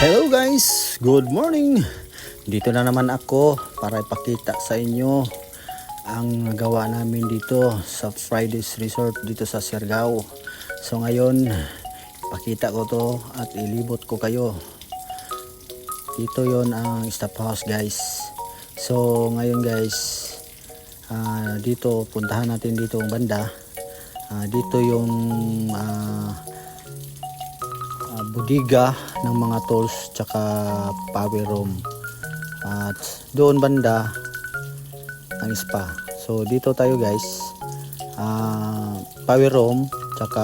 Hello guys, good morning. Dito na naman ako para ipakita sa inyo ang gawa namin dito sa Fridays Resort dito sa Siargao. So ngayon, ipakita ko to at ilibot ko kayo. Dito yon ang staff house guys. So ngayon guys, dito puntahan natin dito ang banda. Dito yung budiga ng mga tools tsaka power room, at doon banda ang spa. So dito tayo guys, power room tsaka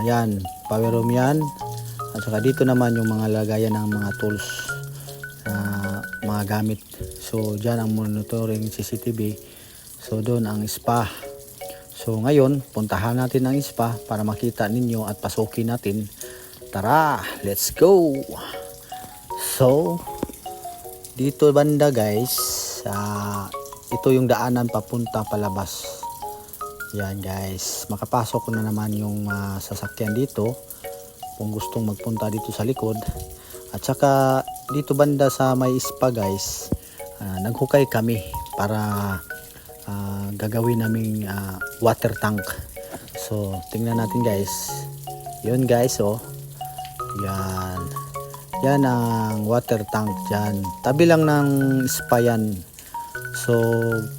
yan, power room yan, at saka dito naman yung mga lagayan ng mga tools, mga gamit. So dyan ang monitoring CCTV. So doon ang spa. So ngayon, puntahan natin ang spa para makita ninyo at pasukin natin. Tara, let's go! So, dito banda guys, ito yung daanan papunta palabas. Yan guys, makapasok na naman yung sasakyan dito kung gustong magpunta dito sa likod. At saka dito banda sa may spa guys, naghukay kami para gagawin naming water tank. So tingnan natin guys, yun guys, oh yan, yan ang water tank dyan, tabi lang ng spa yan. So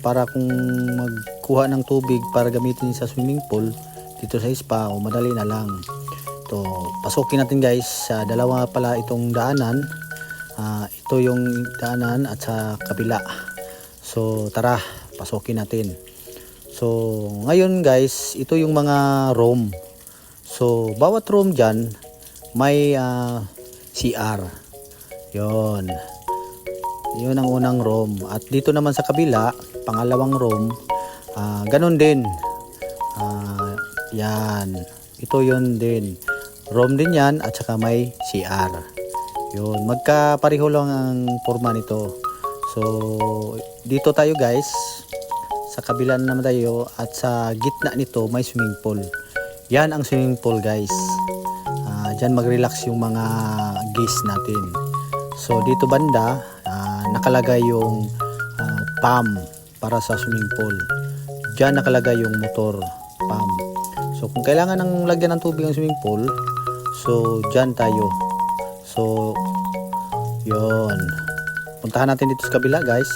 para kung magkuha ng tubig para gamitin sa swimming pool dito sa spa, madali na lang to. Pasukin natin guys, dalawa pala itong daanan. Ito yung daanan at sa kabila. So tara, pasukin natin. So ngayon guys, ito yung mga room. So bawat room dyan may CR. Yun ang unang room. At dito naman sa kabila, pangalawang room, ganun din. Yan, ito yun din, room din yan, at saka may CR. Yun, magkapareho lang ang forma nito. So dito tayo guys, sa kabila naman tayo, at sa gitna nito may swimming pool. Yan ang swimming pool guys. Diyan mag-relax yung mga guests natin. So dito banda, nakalagay yung pump para sa swimming pool. Diyan nakalagay yung motor pump. So kung kailangan ng lagyan ng tubig ang swimming pool, so diyan tayo. So yun, puntahan natin dito sa kabila guys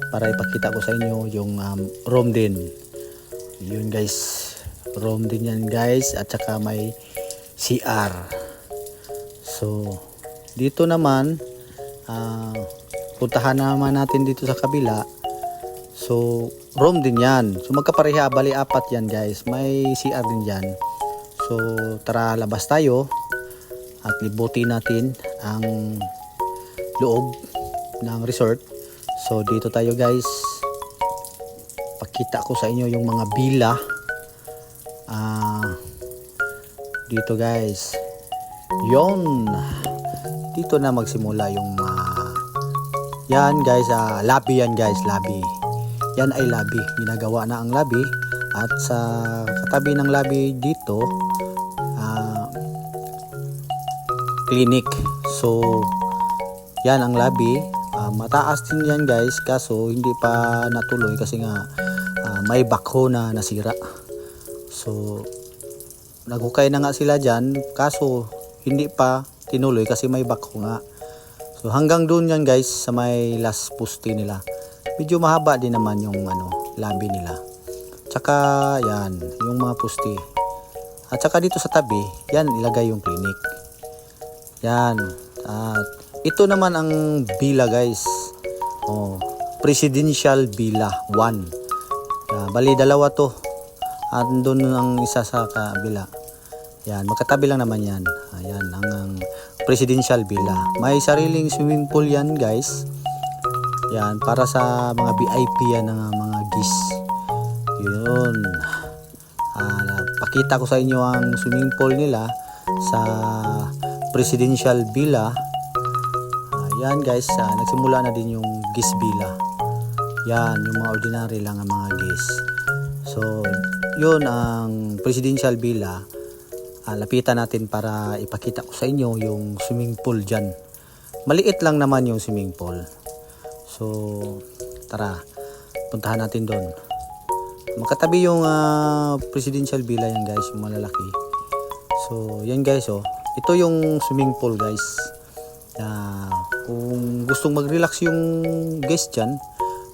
para ipakita ko sa inyo yung room din. Yun guys, room din yan guys, at saka may CR. So dito naman, puntahan naman natin dito sa kabila. So room din yan. So magkapareha, bali apat yan guys, may CR din dyan. So tara, labas tayo at libutin natin ang loob ng resort. So dito tayo guys, pakita ko sa inyo yung mga bila. Dito guys, yon, dito na magsimula yung yan guys, lobby yan guys, lobby. Yan ay lobby, ginagawa na ang lobby. At sa katabi ng lobby dito, clinic. So yan ang lobby. Mataas din yan guys, kaso hindi pa natuloy kasi nga may backhoe na nasira. So naghukay na nga sila dyan, kaso hindi pa tinuloy kasi may backhoe nga. So hanggang doon yan guys, sa may last poste nila. Medyo mahaba din naman yung lobby nila. Tsaka yan, yung mga poste. At saka dito sa tabi, yan ilagay yung clinic. Yan. At ito naman ang villa guys. Presidential Villa 1. Bali dalawa to. At doon ang isa sa kabila. Yan, magkatabi lang naman yan. Ayan, ang Presidential Villa. May sariling swimming pool yan guys. Yan, para sa mga VIP yan ng mga guests. Yun. Pakita ko sa inyo ang swimming pool nila sa Presidential Villa. Yan guys, nagsimula na din yung guest villa. Yan, yung mga ordinary lang ang mga guests. So yun ang Presidential Villa. lapitan natin para ipakita ko sa inyo yung swimming pool dyan. Maliit lang naman yung swimming pool. So tara, puntahan natin doon. Makatabi yung presidential villa yan guys, yung malalaki. So yan guys, oh, ito yung swimming pool guys. Kung gustong mag-relax yung guest dyan,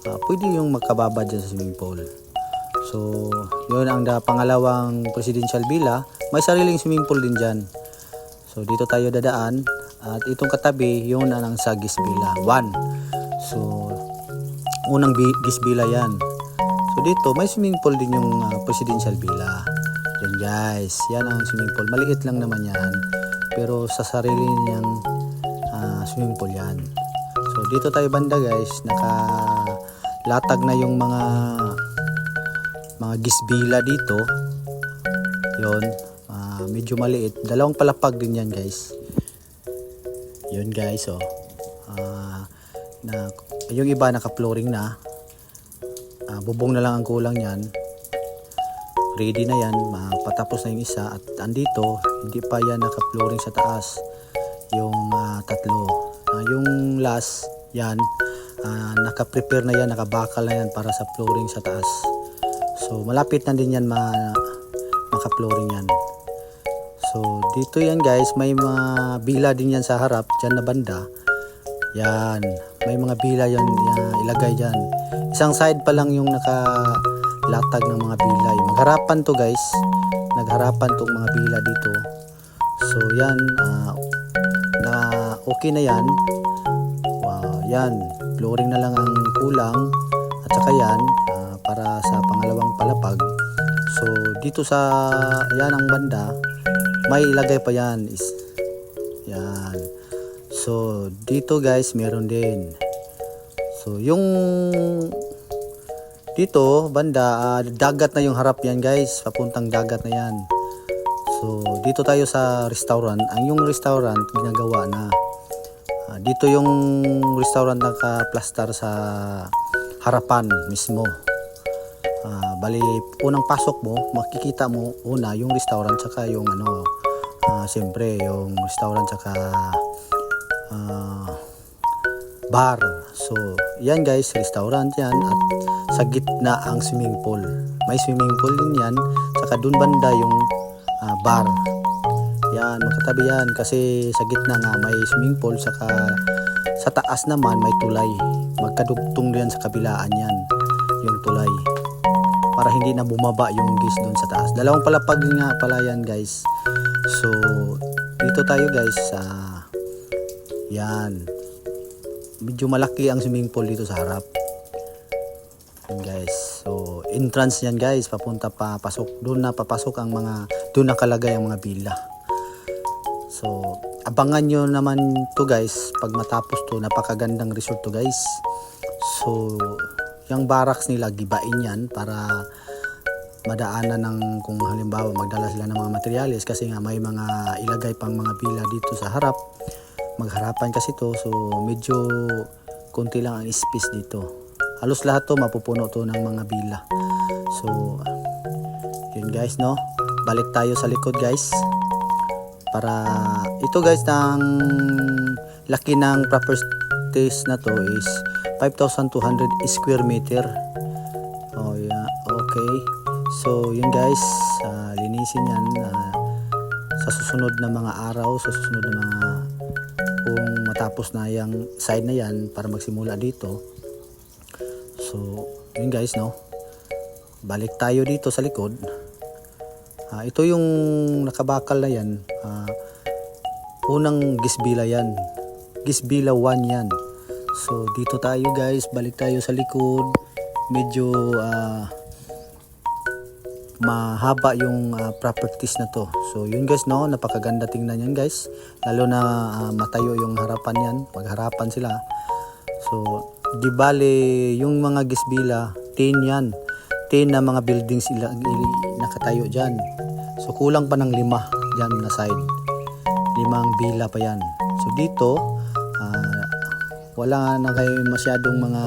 pwede yung magkababa dyan sa swimming pool. So yun ang pangalawang presidential villa, may sariling swimming pool din dyan. So dito tayo dadaan, at itong katabi yun ang sa guest villa 1. So unang guest villa yan. So dito may swimming pool din yung presidential villa. Yan guys, yan ang swimming pool. Maliit lang naman yan, pero sa sarili niyang swimming pool yan. So dito tayo banda guys, nakalatag na yung mga guest villa dito. Yon, medyo maliit. Dalawang palapag din yan guys. Yun guys, oh. Yung iba naka-flooring na. Bubong na lang ang kulang yan. Ready na yan, patapos na yung isa. At andito, hindi pa yan naka-flooring sa taas. Yung tatlo. Yung last, yan, naka-prepare na yan, nakabakal na yan para sa flooring sa taas. So malapit na din yan maka-flooring yan. So dito yan guys, may mga bila din yan sa harap, dyan na banda. Yan, may mga bila yan, ilagay dyan. Isang side pa lang yung nakalatag ng mga bila. Magharapan to guys, nagharapan tong mga bila dito. So yan, okay na yan. Wow, yan, flooring na lang ang kulang. At saka yan, para sa pangalawang palapag. So dito sa yan ang banda, may ilagay pa yan. Yan. So dito guys, meron din. So yung dito banda, dagat na yung harap yan guys, papuntang dagat na yan. So dito tayo sa restaurant. Ang yung restaurant ginagawa na. Dito yung restaurant naka-plaster sa harapan mismo. Bali unang pasok mo, makikita mo una yung restaurant saka yung siyempre yung restaurant saka bar. So yan guys, restaurant yan, at sa gitna ang swimming pool. May swimming pool din yan, saka dun banda yung bar. Yan, magkatabi yan kasi sa gitna nga may swimming pool, saka sa taas naman may tulay. Magkadugtong din sa kabilaan yan yung tulay, para hindi na bumaba yung guest doon sa taas. Dalawang palapag nga pala yan guys. So dito tayo guys, yan, medyo malaki ang swimming pool dito sa harap. Yan guys, so entrance yan guys, papunta pa, pasok doon na papasok ang mga, doon nakalagay ang mga villa. So abangan nyo naman to guys pag matapos to. Napakagandang resort to guys. So yung barracks nila gibain yan para madaanan ng, kung halimbawa magdala sila ng mga materyales, kasi nga may mga ilagay pang mga villa dito sa harap. Magharapan kasi to, so medyo konti lang ang space dito. Halos lahat to mapupuno to ng mga villa. So yun guys, no, balik tayo sa likod guys. Para ito guys, ng laki ng properties na to is 5,200 square meter. Oh yeah, okay. So yun guys, linisin yan sa susunod na mga araw, sa susunod na mga, kung matapos na yung side na yan para magsimula dito. So yun guys, no, balik tayo dito sa likod. Ito yung nakabakal na yan, unang gisbila yan, gisbila 1 yan. So dito tayo guys, balik tayo sa likod. Medyo mahaba yung properties na to. So yun guys, no, napakaganda tingnan yan guys, lalo na matayo yung harapan yan, magharapan sila. So di bale yung mga gisbila 10 yan, 10 na mga buildings nakatayo dyan. So kulang pa ng 5 dyan na side, 5 villa pa yan. So dito wala na kayo masyadong mga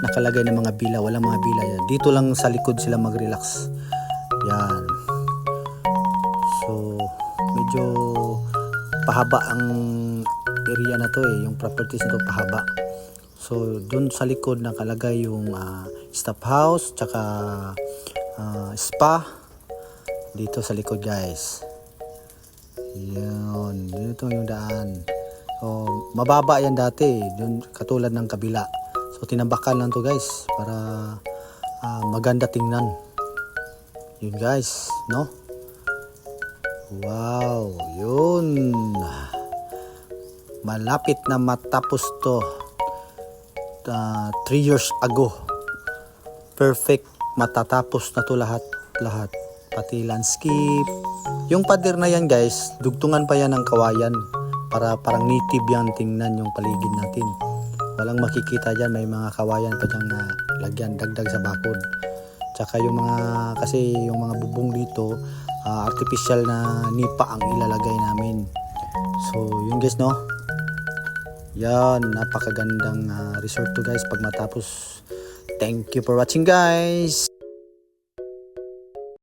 nakalagay na mga villa, wala mga villa yan. Dito lang sa likod sila mag-relax yan. So medyo pahaba ang area na to yung properties na to pahaba. So doon sa likod nakalagay yung staff house tsaka spa dito sa likod guys. Yun, dito yung daan. So mababa yan dati dun, katulad ng kabila. So tinambakan lang to guys para maganda tingnan. Yun guys, no? Wow, yun. Malapit na matapos to. 3 years ago. Perfect, matatapos na to lahat. Pati landscape. Yung pader na yan guys, dugtungan pa yan ng kawayan. Para parang native yan tingnan yung paligid natin. Walang makikita dyan, may mga kawayan pa dyan na lagyan, dagdag sa bakod. Tsaka yung mga, kasi yung mga bubong dito, artificial na nipa ang ilalagay namin. So yun guys, no? Yan, napakagandang resort to guys pag matapos. Thank you for watching guys.